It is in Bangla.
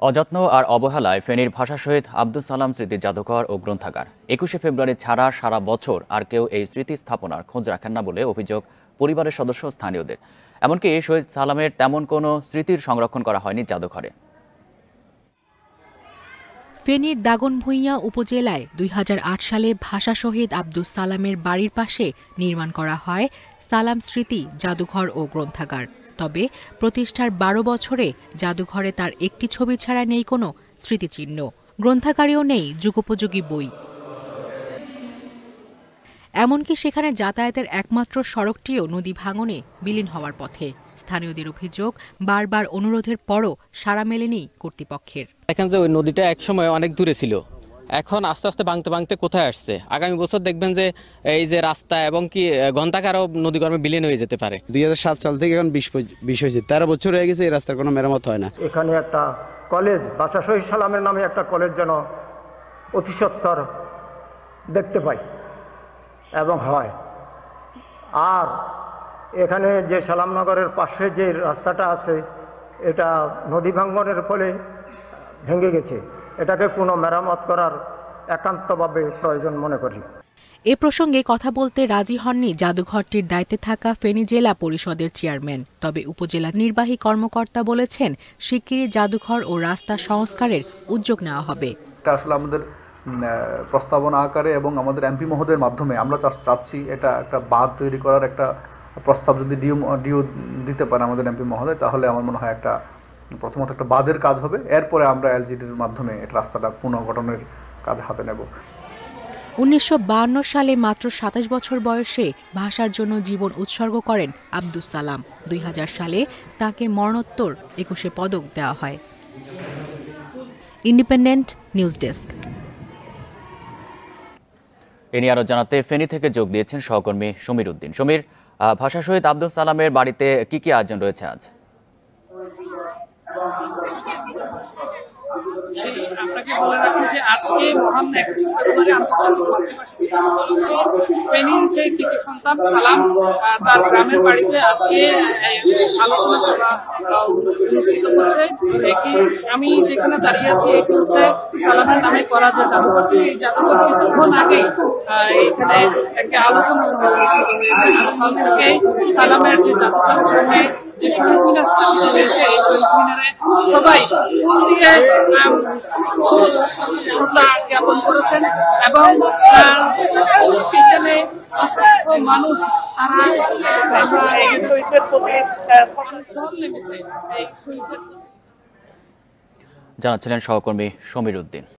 অযত্ন আর অবহেলায় ফেনীর ভাষা শহীদ আব্দুস সালাম স্মৃতি জাদুঘর ও গ্রন্থাগার ২১শে ফেব্রুয়ারি ছাড়া সারা বছর আর কেউ এই স্মৃতি স্থাপনার খোঁজ রাখেন না বলে অভিযোগ পরিবারের সদস্য স্থানীয়দের। এমনকি শহীদ সালামের তেমন কোনো স্মৃতির সংরক্ষণ করা হয়নি জাদুঘরে। ফেনীর দাগনভূঞা উপজেলায় ২০০৮ সালে ভাষা শহীদ আব্দুস সালামের বাড়ির পাশে নির্মাণ করা হয় সালাম স্মৃতি জাদুঘর ও গ্রন্থাগার। তবে প্রতিষ্ঠার ১২ বছরে জাদুঘরে তার একটি ছবি ছাড়া নেই কোনো স্মৃতিচিহ্ন, গ্রন্থাগারেও নেই যুগোপযোগী বই। এমনকি সেখানে যাতায়াতের একমাত্র সড়কটিও নদী ভাঙনে বিলীন হওয়ার পথে। স্থানীয়দের অভিযোগ, বারবার অনুরোধের পরও সাড়া মেলেনি কর্তৃপক্ষের। দেখেন যে ওই নদীটা একসময় অনেক দূরে ছিল, এখন আস্তে আস্তে ভাঙতে ভাঙতে কোথায় আসছে। আগামী বছর দেখবেন যে এই যে রাস্তা এবং কি গ্রন্থাগারও নদীগর্ভে বিলীন হয়ে যেতে পারে। ২০০৭ সাল থেকে এখন ২০ হয়েছে, ১৩ বছর হয়ে গেছে এই রাস্তার কোনো মেরামত হয় না। এখানে একটা কলেজ, ভাষা শহীদ সালামের নামে একটা কলেজ যেন অতি সত্বর দেখতে পাই এবং হয়। আর এখানে যে সালামনগরের পাশে যে রাস্তাটা আছে এটা নদী ভাঙ্গনের ফলে ভেঙে গেছে, এটাকে কোনো মেরামত করার একান্তভাবে প্রয়োজন মনে করি। এ প্রসঙ্গে কথা বলতে রাজি হননি জাদুঘরটির দায়িত্বে থাকা ফেনী জেলা পরিষদের চেয়ারম্যান। তবে উপজেলা নির্বাহী কর্মকর্তা বলেছেন, শিগগিরই জাদুঘর ও রাস্তা সংস্কারের উদ্যোগ নেওয়া হবে। এটা আসলে আমাদের প্রস্তাবনা আকারে এবং আমাদের এমপি মহোদয়ের মাধ্যমে আমরা চাচ্ছি এটা একটা বাঁধ তৈরি করার একটা প্রস্তাব যদি ডিও দিতে পারে আমাদের এমপি মহোদয়, তাহলে আমার মনে হয় একটা প্রথমত একটা বাঁধের কাজ হবে, এরপরে আমরা এলজিডির মাধ্যমে এটা রাস্তাটা পুনর্গঠনের কাজ হাতে নেব। ১৯৫২ সালে মাত্র ২৭ বছর বয়সে ভাষার জন্য জীবন উৎসর্গ করেন আব্দুস সালাম। ২০০০ সালে তাকে মরণোত্তর ২১শে পদক দেওয়া হয়। Independent news desk. এ নিয়ে আরো জানাতে ফেনী থেকে যোগ দিয়েছেন সহকর্মী সমীর উদ্দিন। সমীর, ভাষা শহীদ আব্দুস সালামের বাড়িতে কি কি আয়োজন রয়েছে আজ? আপনাকে বলে রাখি যে আজকে মহান ২১শে ফেব্রুয়ারি আন্তর্জাতিক মাতৃভাষা ফেনীর যে কৃতি সন্তান সালাম তার গ্রামের বাড়িতে আজকে আলোচনা সভা অনুষ্ঠিত হচ্ছে। আমি যেখানে দাঁড়িয়ে আছি এটি হচ্ছে সালামের নামে করা যে জাদুঘরটি, এই জাদুঘর কিছুক্ষণ আগে এখানে একটা আলোচনা সভা অনুষ্ঠিত হয়েছে। সকাল থেকে সালামের যে জাদুঘরের সামনে যে শহীদ মিনার স্থাপিত হয়েছে, এই শহীদ মিনারে সবাই ফুল দিয়ে শ্রদ্ধা জ্ঞাপন করেছেন এবং এখানে অসংখ্য মানুষ তারা শহীদের প্রতি নেমেছে। এই শহীদের জানাচ্ছিলেন সহকর্মী সমীর উদ্দিন।